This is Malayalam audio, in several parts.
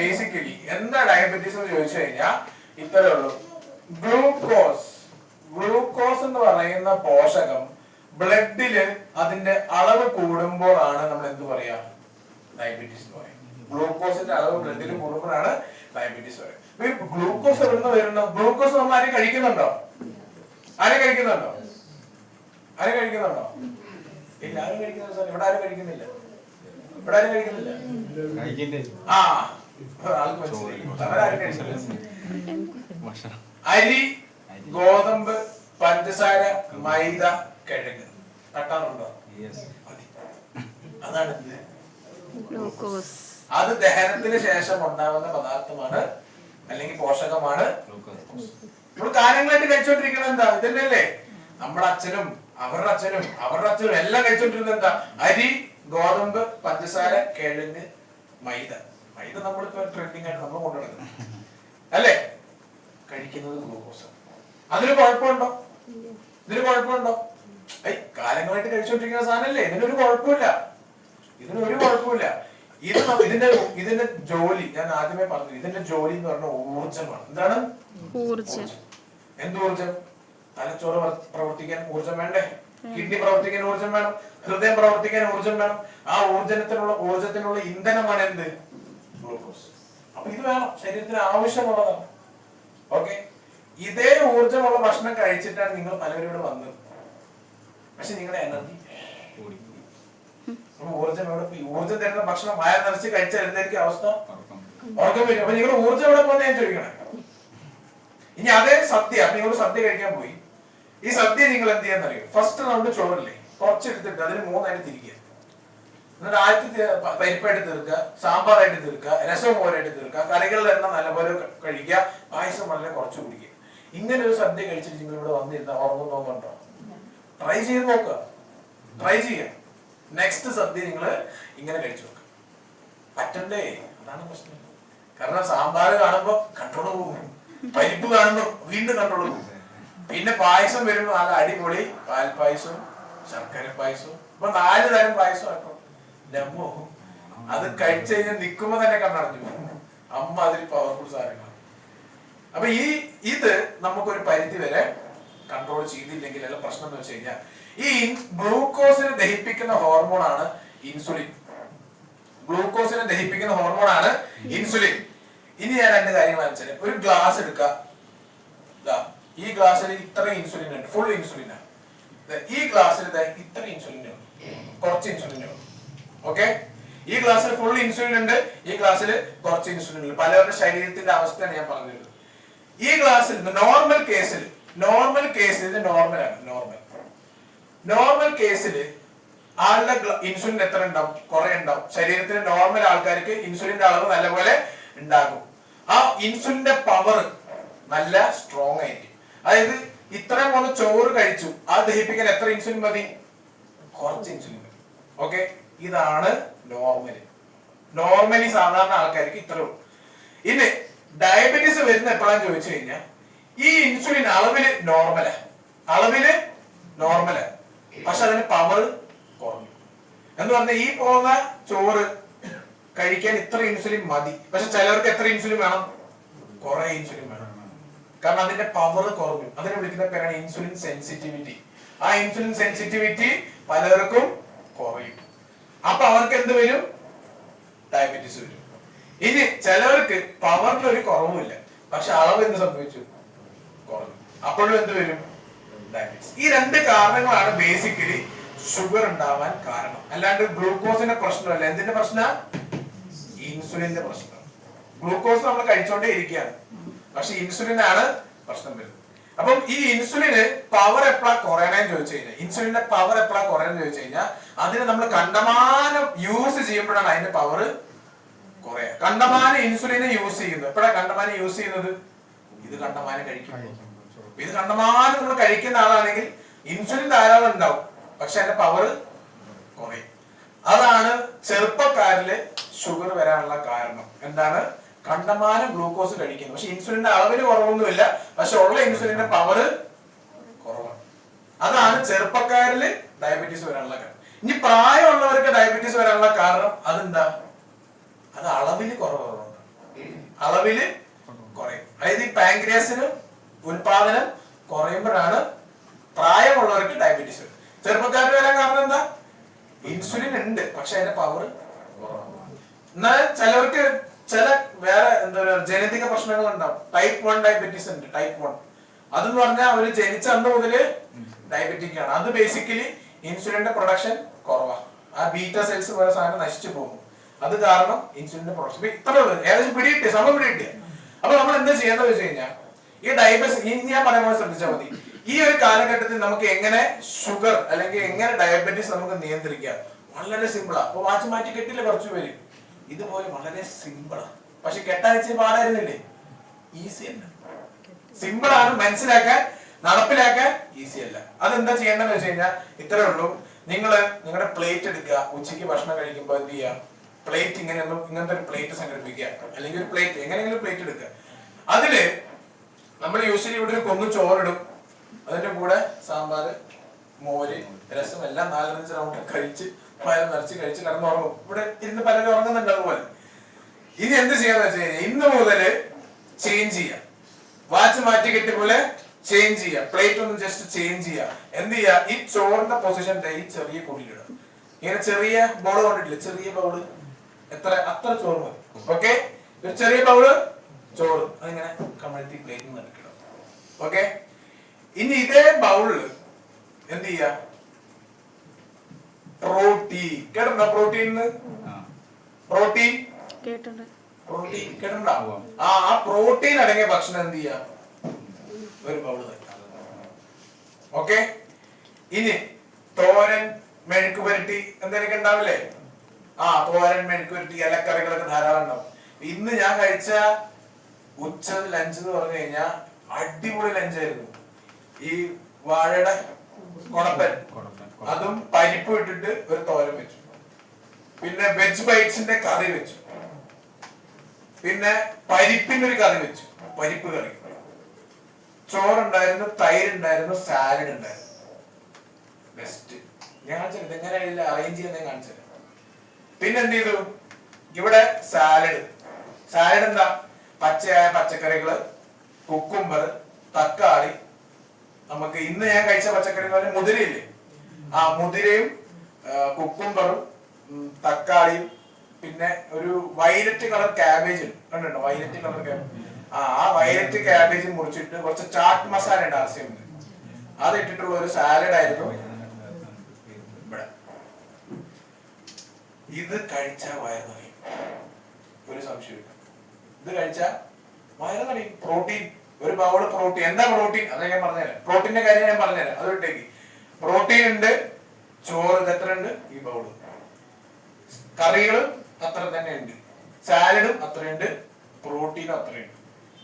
ബേസിക്കലി എന്താ ഡയബറ്റീസ് എന്ന് ചോദിച്ചു കഴിഞ്ഞാൽ ഇത്രേ ഉള്ളൂ. ഗ്ലൂക്കോസ് എന്ന് പറയുന്ന പോഷകം ബ്ലഡില് അതിന്റെ അളവ് കൂടുമ്പോഴാണ് നമ്മൾ എന്ത് പറയാ, ഡയബറ്റീസ് എന്ന് പറയും. ഗ്ലൂക്കോസിന്റെ അളവ് ബ്ലഡിൽ കൂടുമ്പോഴാണ് ഡയബറ്റീസ് പറയും. ഗ്ലൂക്കോസ് എവിടുന്ന് വരുന്നു? ഗ്ലൂക്കോസ് നമ്മൾ ആരും കഴിക്കുന്നുണ്ടോ? ആരും കഴിക്കുന്നുണ്ടോ? ആരും കഴിക്കുന്നുണ്ടോ? ഇല്ല, ആരും കഴിക്കുന്നില്ല സാർ. ഇവിടെ ആരും കഴിക്കുന്നില്ല. ഇവിടെ ആരും കഴിക്കുന്നില്ല. ആ, ആൾക്ക് മനസ്സിലായി. അവരാരും കഴിക്കുന്നില്ല. അരി, ഗോതമ്പ്, പഞ്ചസാര, മൈദ, കിഴങ്ങ് തട്ടാറുണ്ടോ? അതാണ് ഗ്ലൂക്കോസ്. അത് ദഹനത്തിന് ശേഷം ഉണ്ടാവുന്ന പദാർത്ഥമാണ് അല്ലെങ്കിൽ പോഷകമാണ് ഗ്ലൂക്കോസ്. നമ്മൾ കാലങ്ങളായിട്ട് കഴിച്ചോണ്ടിരിക്കുന്നത് എന്താ? ഇതല്ലേ നമ്മുടെ അച്ഛനും അവരുടെ അച്ഛനും അവരുടെ അച്ഛനും എല്ലാം കഴിച്ചോണ്ടിരുന്നത് എന്താ? അരി, ഗോതമ്പ്, പഞ്ചസാര, കിഴങ്ങ്, മൈദ. മൈദ നമ്മളിപ്പോ ട്രെൻഡിങ് ആയിട്ട് നമ്മൾ കൊണ്ടുനടക്കുന്നത് അല്ലേ? കഴിക്കുന്നത് ഗ്ലൂക്കോസ്. അതിന് കുഴപ്പമുണ്ടോ? ഇതിന് കുഴപ്പമുണ്ടോ? കാലങ്ങളായിട്ട് കഴിച്ചോണ്ടിരിക്കുന്ന സാധനല്ലേ, ഇതിനൊരു കുഴപ്പമില്ല. ഇതിനൊരു കുഴപ്പമില്ല. ഇതിന്റെ ജോലി ഞാൻ ആദ്യമേ പറഞ്ഞു. ഇതിന്റെ ജോലി എന്ന് പറഞ്ഞ ഊർജമാണ്. എന്താണ് ഊർജം? എന്ത് ഊർജം? തലച്ചോറ് പ്രവർത്തിക്കാൻ ഊർജം വേണ്ടേ? കിഡ്നി പ്രവർത്തിക്കാൻ ഊർജം വേണം. ഹൃദയം പ്രവർത്തിക്കാൻ ഊർജം വേണം. ആ ഊർജത്തിനുള്ള ഇന്ധനമാണ് എന്ത്? ഗ്ലൂക്കോസ്. അപ്പൊ ഇത് വേണം, ശരീരത്തിന് ആവശ്യമുള്ളതാണ്. ഓക്കെ, ഇതേ ഊർജമുള്ള ഭക്ഷണം കഴിച്ചിട്ടാണ് നിങ്ങൾ പലരും ഇവിടെ വന്നത്. പക്ഷെ നിങ്ങളുടെ എനർജി ഊർജം എവിടെ പോയി? ഊർജം തരുന്ന ഭക്ഷണം വയർ നിറച്ച് കഴിച്ചാൽ എന്തായിരിക്കും അവസ്ഥ? ഉറക്കം വരും. അപ്പൊ നിങ്ങളുടെ ഊർജം എവിടെ പോകുന്ന ഞാൻ ചോദിക്കണേ. ഇനി അതേ സദ്യ, നിങ്ങൾ സദ്യ കഴിക്കാൻ പോയി. ഈ സദ്യ നിങ്ങൾ എന്ത് ചെയ്യാന്നറിയോ? ഫസ്റ്റ് റൗണ്ട് ചോറില്ലേ, കുറച്ചെടുത്തിട്ട് അതിന് 3 ആയിട്ട് തിരിക്കുക. എന്നിട്ട് ആദ്യത്തെ പരിപ്പായിട്ട് തീർക്കുക, സാമ്പാറായിട്ട് തീർക്കുക, രസം പോലായിട്ട് തീർക്കുക, കറികളുടെ എണ്ണം നല്ലപോലെ കഴിക്കുക, പായസം വളരെ കുറച്ച് കുടിക്കുക. ഇങ്ങനെ ഒരു സദ്യ കഴിച്ചിട്ട് നിങ്ങൾ ഇവിടെ വന്നിരുന്ന ഉറങ്ങുന്നുണ്ടോ? ട്രൈ ചെയ്ത് നോക്കുക, ട്രൈ ചെയ്യുക. നെക്സ്റ്റ് സദ്യ നിങ്ങൾ ഇങ്ങനെ കഴിച്ചു നോക്കുക. പറ്റണ്ടേ? അതാണ് പ്രശ്നം. കാരണം സാമ്പാർ കാണുമ്പോ കൺട്രോൾ പോകും, പരിപ്പ് കാണുമ്പോ വീണ്ടും കൺട്രോൾ പോകും. പിന്നെ പായസം വരുമ്പോ നല്ല അടിപൊളി പാൽപ്പായസവും ശർക്കര പായസവും, ഇപ്പൊ 4 തരം പായസം ആക്കും. ഡമ്മോ, അത് കഴിച്ചു കഴിഞ്ഞാൽ നിൽക്കുമ്പോ തന്നെ കണ്ണടഞ്ഞു. അമ്മ അതിൽ പവർഫുൾ സാധനങ്ങളാണ്. അപ്പൊ ഇത് നമുക്കൊരു പരിധി വരെ കൺട്രോൾ ചെയ്തില്ലെങ്കിൽ അല്ല പ്രശ്നം എന്ന് വെച്ച് കഴിഞ്ഞാൽ ഈ ഗ്ലൂക്കോസിനെ ദഹിപ്പിക്കുന്ന ഹോർമോണാണ് ഇൻസുലിൻ. ഗ്ലൂക്കോസിനെ ദഹിപ്പിക്കുന്ന ഹോർമോണാണ് ഇൻസുലിൻ. ഇനി ഞാൻ 2 കാര്യങ്ങൾ വെച്ചാൽ, ഒരു ഗ്ലാസ് എടുക്കുക. ഈ ഗ്ലാസ്സിൽ ഇത്ര ഇൻസുലിൻ ഉണ്ട്, ഫുൾ ഇൻസുലിൻ ആണ്. ഈ ഗ്ലാസ്സിൽ ഇത്ര ഇൻസുലിൻ ഉണ്ട്, കുറച്ച് ഇൻസുലിൻ ഉണ്ട്. ഓക്കെ, ഈ ഗ്ലാസ്സിൽ ഫുൾ ഇൻസുലിൻ ഉണ്ട്, ഈ ഗ്ലാസ്സിൽ കുറച്ച് ഇൻസുലിൻ ഉണ്ട്. പലരുടെ ശരീരത്തിന്റെ അവസ്ഥയാണ് ഞാൻ പറഞ്ഞത്. ഈ ഗ്ലാസ്സിൽ നോർമൽ കേസിൽ ഇത് നോർമലാണ്. നോർമൽ കേസിൽ ആളുടെ ഇൻസുലിൻ എത്ര ഉണ്ടാവും? കുറെ ഉണ്ടാവും. ശരീരത്തിന് നോർമൽ ആൾക്കാർക്ക് ഇൻസുലിന്റെ അളവ് നല്ലപോലെ ഉണ്ടാകും. ആ ഇൻസുലിന്റെ പവർ നല്ല സ്ട്രോങ് ആയിരിക്കും. അതായത് ഇത്രയും പോലെ ചോറ് കഴിച്ചു, അത് ദഹിപ്പിക്കാൻ എത്ര ഇൻസുലിൻ മതി? കുറച്ച് ഇൻസുലിൻ മതി. ഓക്കെ, ഇതാണ് നോർമലി സാധാരണ ആൾക്കാർക്ക് ഇത്ര. ഇനി ഡയബറ്റീസ് വരുന്ന എപ്പോഴാന്ന് ചോദിച്ചു കഴിഞ്ഞാൽ ഈ ഇൻസുലിൻ അളവില് നോർമലാ, പക്ഷെ അതിന് പവർ കുറഞ്ഞു എന്ന് പറഞ്ഞാൽ ഈ പോകുന്ന ചോറ് കഴിക്കാൻ ഇത്ര ഇൻസുലിൻ മതി. പക്ഷെ ചിലർക്ക് എത്ര ഇൻസുലിൻ വേണം? കുറെ ഇൻസുലിൻ വേണം. കാരണം അതിന്റെ പവർ കുറഞ്ഞു. അതിനെ വിളിക്കുന്ന പേരാണ് ഇൻസുലിൻ സെൻസിറ്റിവിറ്റി. ആ ഇൻസുലിൻ സെൻസിറ്റിവിറ്റി പലർക്കും കുറയും. അപ്പൊ അവർക്ക് എന്ത് വരും? ഡയബറ്റീസ് വരും. ഇനി ചിലവർക്ക് പവറിന് ഒരു കുറവുമില്ല, പക്ഷെ അളവ് എന്ത് സംഭവിച്ചു? കുറഞ്ഞു. അപ്പോഴും എന്ത് വരും? ഡയബറ്റീസ്. ഈ 2 കാരണങ്ങളാണ് ബേസിക്കലി ഷുഗർ ഉണ്ടാവാൻ കാരണം. അല്ലാണ്ട് ഗ്ലൂക്കോസിന്റെ പ്രശ്നമല്ല. എന്തിന്റെ പ്രശ്ന? ഇൻസുലിന്റെ പ്രശ്നം. ഗ്ലൂക്കോസ് നമ്മൾ കഴിച്ചോണ്ടേ ഇരിക്കുകയാണ്, പക്ഷെ ഇൻസുലിനാണ് പ്രശ്നം വരുന്നത്. അപ്പം ഈ ഇൻസുലിന് പവർ എപ്പോഴാ കുറയണെന്ന് ചോദിച്ചു കഴിഞ്ഞാൽ, ഇൻസുലിന്റെ പവർ എപ്പോഴാ കുറയണെന്ന് ചോദിച്ചു കഴിഞ്ഞാൽ അതിന് നമ്മൾ കണ്ടമാനം യൂസ് ചെയ്യുമ്പോഴാണ് അതിന്റെ പവർ കുറയാ. കണ്ടമാനം ഇൻസുലിനെ യൂസ് ചെയ്യുന്നത് എപ്പോഴാ? കണ്ടമാനം യൂസ് ചെയ്യുന്നത് ഇത് കണ്ടമാനം കഴിക്കുമ്പോൾ. ഇത് കണ്ടമാനം നമ്മൾ കഴിക്കുന്ന ആളാണെങ്കിൽ ഇൻസുലിൻ ധാരാളം ഉണ്ടാവും, പക്ഷെ അതിന്റെ പവർ കുറയും. അതാണ് ചെറുപ്പക്കാരില് ഷുഗർ വരാനുള്ള കാരണം. എന്താണ്? കണ്ടമാനം ഗ്ലൂക്കോസ് കഴിക്കുന്നു, പക്ഷെ ഇൻസുലിന്റെ അളവിന് കുറവൊന്നുമില്ല, പക്ഷെ ഉള്ള ഇൻസുലിന്റെ പവർ കുറവാണ്. അതാണ് ചെറുപ്പക്കാരില് ഡയബറ്റീസ് വരാനുള്ള കാരണം. ഇനി പ്രായമുള്ളവർക്ക് ഡയബറ്റീസ് വരാനുള്ള കാരണം അതെന്താ? അത് അളവില് കുറവുള്ളതുകൊണ്ട്. അളവില് കുറയും. അതായത് ഈ പാൻക്രിയാസിന് ഉൽപാദനം കുറയുമ്പോഴാണ് പ്രായമുള്ളവർക്ക് ഡയബറ്റീസ്. ചെറുപ്പക്കാർക്ക് വരാൻ കാരണം എന്താ? ഇൻസുലിൻ ഉണ്ട്, പക്ഷെ അതിന്റെ പവർ കുറവാണ്. എന്നാൽ ചിലവർക്ക് ചില വേറെ എന്താ പറയുക ജനിതക പ്രശ്നങ്ങൾ ഉണ്ടാവും. ടൈപ്പ് 1 ഡയബറ്റീസ് ഉണ്ട്. ടൈപ്പ് 1 അതെന്ന് പറഞ്ഞാൽ അവര് ജനിച്ച അന്ന് മുതല് ഡയബറ്റിക് ആണ്. അത് ബേസിക്കലി ഇൻസുലിന്റെ പ്രൊഡക്ഷൻ കുറവാണ്. ആ ബീറ്റ സെൽസ് പോലെ സാധനം നശിച്ചു പോകും. അത് കാരണം ഇൻസുലിന്റെ പ്രൊഡക്ഷൻ ഇത്രേ ഉള്ളൂ. ഏകദേശം പിടികിട്ടിയ സമയം പിടികിട്ടിയ. അപ്പൊ നമ്മൾ എന്താ ചെയ്യേണ്ടത് വെച്ച് കഴിഞ്ഞാൽ ഈ ഡയബറ്റിസ് ഞാൻ പറയുമ്പോൾ ശ്രദ്ധിച്ചാൽ മതി. ഈ ഒരു കാലഘട്ടത്തിൽ നമുക്ക് എങ്ങനെ ഷുഗർ അല്ലെങ്കിൽ എങ്ങനെ ഡയബറ്റീസ് നമുക്ക് നിയന്ത്രിക്കാം? വളരെ സിമ്പിളാ. അപ്പൊ വാച്ച് മാറ്റി കെട്ടില്ല കുറച്ചു പേര്, ഇതുപോലെ വളരെ സിമ്പിളാ. പക്ഷെ കെട്ടാൻ ഇച്ചിരി പാടായിരുന്നില്ലേ? ഈസി അല്ല. സിമ്പിൾ ആണ് മനസ്സിലാക്കാൻ, നടപ്പിലാക്കാൻ ഈസി അല്ല. അതെന്താ ചെയ്യേണ്ടതെന്ന് വെച്ച് കഴിഞ്ഞാൽ ഇത്രേ ഉള്ളൂ. നിങ്ങളുടെ പ്ലേറ്റ് എടുക്കുക. ഉച്ചയ്ക്ക് ഭക്ഷണം കഴിക്കുമ്പോൾ എന്ത് ചെയ്യുക? പ്ലേറ്റ് ഇങ്ങനത്തെ ഒരു പ്ലേറ്റ് സംഘടിപ്പിക്കുക, അല്ലെങ്കിൽ ഒരു പ്ലേറ്റ് എങ്ങനെയെങ്കിലും പ്ലേറ്റ് എടുക്കുക. അതില് നമ്മൾ യൂഷ്വലി ഇവിടെ ഒരു കൊന്നു ചോറിടും, അതിന്റെ കൂടെ സാമ്പാർ, മോര്, രസം എല്ലാം 4-5 റൗണ്ട് കഴിച്ച് വയറ് നിറച്ച് കഴിച്ച് കിടന്നുറങ്ങും. ഇവിടെ ഇരുന്ന് പലരും ഉറങ്ങുന്നുണ്ട്. അതുപോലെ ഇനി എന്ത് ചെയ്യാന്ന് വെച്ച് കഴിഞ്ഞാൽ ഇന്ന് മുതല് ചേഞ്ച് ചെയ്യാം. വാച്ച് മാറ്റി കെട്ടി പോലെ ചേഞ്ച് ചെയ്യാം. പ്ലേറ്റ് ഒന്ന് ജസ്റ്റ് ചേഞ്ച് ചെയ്യാം. എന്ത് ചെയ്യാ? ഈ ചോറിന്റെ പൊസിഷൻ ഈ ചെറിയ കുടിയിലിടാം. ഇങ്ങനെ ചെറിയ ബൗള് കൊണ്ടിട്ടില്ല, ചെറിയ ബൗള് അത്ര ചോറ് മതി. ഓക്കെ, ഒരു ചെറിയ ബൗള് ചോറ് അതിങ്ങനെ കമഴ്ത്തി പ്ലേറ്റ് നടുക്കിടാം. ഓക്കെ, ഇനി ഇതേ ബൗളില് എന്ത് ചെയ്യാ? പ്രോട്ടീൻ കേട്ടോ? പ്രോട്ടീൻ കേട്ടോ? ആ പ്രോട്ടീൻ അടങ്ങിയ ഭക്ഷണം എന്ത് ചെയ്യാ? ഒരു ബൗള് തരാം. ഓക്കെ, ഇനി തോരൻ, മെഴുക്ക് പുരട്ടി എന്തെങ്കിലുമൊക്കെ ഉണ്ടാവില്ലേ? തോരൻ, മെഴുക്ക് പുരട്ടി, ഇലക്കറികളൊക്കെ ധാരാളം ഉണ്ടാവും. ഇന്ന് ഞാൻ കഴിച്ച ഉച്ച ലഞ്ച് എന്ന് പറഞ്ഞു കഴിഞ്ഞാൽ അടിപൊളി ലഞ്ചായിരുന്നു. ഈ വാഴയുടെ കൊടപ്പൻ, അതും പരിപ്പ് ഇട്ടിട്ട് ഒരു തോരൻ വെച്ചു. പിന്നെ വെജ് ബൈറ്റ്സിന്റെ കറി വെച്ചു. പിന്നെ പരിപ്പിന്റെ ഒരു കറി വെച്ചു, പരിപ്പ് കറി. ചോറുണ്ടായിരുന്നു, തൈരുണ്ടായിരുന്നു, സാലഡ് ഉണ്ടായിരുന്നു. ബെസ്റ്റ്. ഞാൻ കാണിച്ചത് ഇതെങ്ങനെ അറേഞ്ച് ചെയ്യുന്ന കാണിച്ചത്. പിന്നെ എന്ത് ചെയ്തു? ഇവിടെ സാലഡ് എന്താ? പച്ചയായ പച്ചക്കറികള്, കുക്കുംബർ, തക്കാളി. നമുക്ക് ഇന്ന് ഞാൻ കഴിച്ച പച്ചക്കറികൾ മുതിരയില്ലേ? മുതിരയും കുക്കുംബറും തക്കാളിയും പിന്നെ ഒരു വയലറ്റ് കളർ ക്യാബേജ് കണ്ടോ? Violet colour cabbage. ആ വയലറ്റ് ക്യാബേജ് മുറിച്ചിട്ട് കുറച്ച് ചാട്ട് മസാല ഉണ്ട്, ആർസിയുണ്ട്, അത് ഇട്ടിട്ടുള്ള ഒരു സാലഡ് ആയിരുന്നു ഇവിടെ. ഇത് കഴിച്ച വയറ് നിറയും, ഒരു സംശയമില്ല. ഇത് കഴിച്ച വയറ് നിറയും. പ്രോട്ടീൻ, ഒരു ബൗള് പ്രോട്ടീൻ. എന്താ പ്രോട്ടീൻ? അത് ഞാൻ പറഞ്ഞുതരാം. പ്രോട്ടീന്റെ കാര്യം ഞാൻ പറഞ്ഞുതരാം, അത് വിട്ടേക്ക്. പ്രോട്ടീൻ ഉണ്ട്, ചോറ് എത്ര ഉണ്ട്? ഈ ബൗള്. കറികളും അത്ര തന്നെ ഉണ്ട്, സാലഡും അത്രയുണ്ട്, പ്രോട്ടീനും അത്രയുണ്ട്.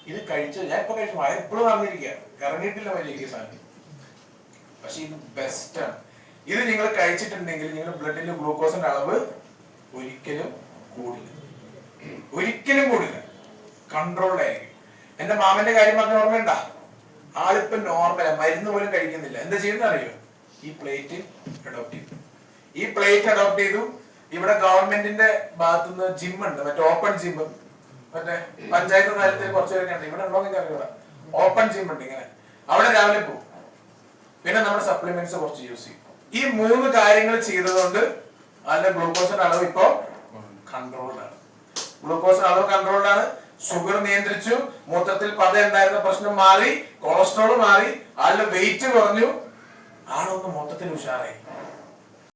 ഇത് കഴിച്ചു. ഞാൻ ഇപ്പൊ കഴിച്ചു, വയറ് എപ്പോഴും പറഞ്ഞിരിക്കുക, ഇറങ്ങിയിട്ടില്ല വലിയ സാധനം. പക്ഷെ ഇത് ബെസ്റ്റ് ആണ്. ഇത് നിങ്ങൾ കഴിച്ചിട്ടുണ്ടെങ്കിൽ നിങ്ങളുടെ ബ്ലഡിലെ ഗ്ലൂക്കോസിന്റെ അളവ് ഒരിക്കലും കൂടില്ല, കൺട്രോൾഡ് ആയിരിക്കും. എന്റെ മാമന്റെ കാര്യം പറഞ്ഞ ഓർമ്മയുണ്ട? ആളിപ്പോ നോർമല, മരുന്ന് പോലും കഴിക്കുന്നില്ല. എന്താ ചെയ്യുന്ന അറിയോ? ഈ പ്ലേറ്റ് അഡോപ്റ്റ് ചെയ്തു. ഇവിടെ ഗവൺമെന്റിന്റെ ഭാഗത്തുനിന്ന് ജിം ഉണ്ട്, മറ്റേ ഓപ്പൺ ജിം, മറ്റേ പഞ്ചായത്ത് തലത്തിൽ കുറച്ച് പേരൊക്കെ ഉണ്ട്. ഇവിടെ ഉണ്ടോ എന്ന് അറിയില്ല. ഓപ്പൺ ജിം ഉണ്ട്, ഇങ്ങനെ അവിടെ രാവിലെ പോകും. പിന്നെ നമ്മുടെ സപ്ലിമെന്റ്സ് കുറച്ച് യൂസ് ചെയ്യും. ഈ 3 കാര്യങ്ങൾ ചെയ്തതുകൊണ്ട് അതിന്റെ ഗ്ലൂക്കോസിന്റെ അളവ് ഇപ്പോ കൺട്രോൾഡ് ആണ്. ഗ്ലൂക്കോസിന്റെ അളവ് കൺട്രോൾഡ് ആണ്. ഷുഗർ നിയന്ത്രിച്ചു, മൂത്രത്തിൽ പത ഉണ്ടായിരുന്ന പ്രശ്നം മാറി, കൊളസ്ട്രോൾ മാറി, ആളുടെ വെയിറ്റ് കുറഞ്ഞു, ആളൊന്ന് മൊത്തത്തിൽ ഉഷാറായി.